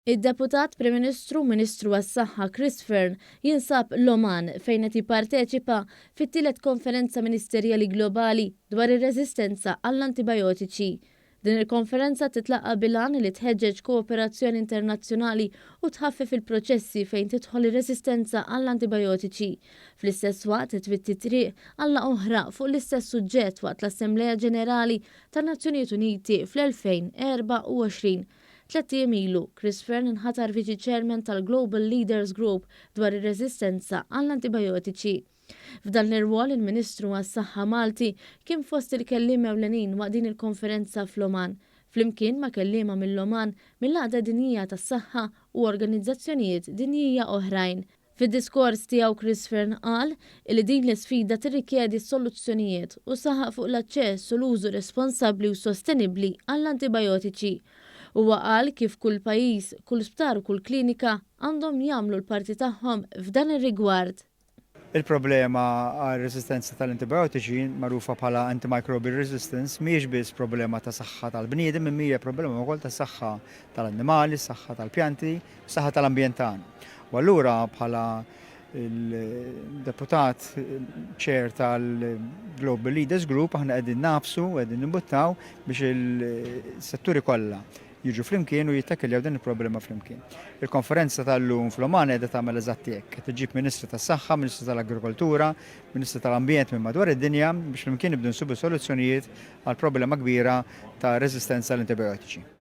Id-Deputat Prim Ministru Ministru għas-Saħħa Chris Fern jinsab l-Oman fejn qed jipparteċipa fit-tielet konferenza ministerjali globali dwar ir-reżistenza għall-antibiotiċi. Din il-konferenza titlaqa bilan li tħeġġeġ kooperazzjoni internazzjonali u tħaffef il-proċessi fejn tidħol ir-reżistenza għall-antibiotiċi. Fl-istess waqt twitti triq għalla oħra fuq l-istess suġġett waqt l-Assembleja Ġenerali tan-Nazzjonijiet Uniti fl-2024. 3 ilu, Chris Fern inħatar viċi chairman tal-Global Leaders Group dwar ir-reżistenza għall-antibiotiċi. F'dan l-irwol il-Ministru għas-Saħħa Malti kien fost il-kelliem ewlenin waqt din il-konferenza fl-Oman, flimkien ma' kelliema mill-Oman mill-Għaqda Dinjija tas-Saħħa u organizzazzjonijiet dinjija oħrajn. Fid-diskors tiegħu Chris Fern qal li din l-isfida tirrikjedi soluzzjonijiet u saħaq fuq l-aċċess u l-użu responsabbli u sostenibbli għall-antibiotiċi. Huwa qal kif kull pajjiż, kull sptar u kull klinika għandhom jagħmlu l-parti tagħhom f'dan ir-rigward. Il-problema għal-resistenza tal-antibiotiċi magħrufa bħala antimicrobial resistance mhijiex biss problema ta' saħħa tal-bniedem imma hija problema wkoll ta' saħħa tal-annimali, saħħa tal-pjanti, saħħa tal-ambjent tagħna. U allura bħala il-deputat chair tal-Global Leaders Group aħna qegħdin nafsu, qegħdin nimbuttaw biex il-setturi kollha jiġu flimkien u jittakkeljaw din il-problema flimkien. Il-konferenza tal-lum fl-Oman qiegħda tagħmel eżatt hekk. Qed iġib Ministru tas-Saħħa, Ministru tal-Agrikoltura, Ministru tal-Ambjent minn madwar id-dinja biex flimkien nibdu nsibu soluzzjonijiet għal problema kbira ta' reżistenza għall-antibiotiċi.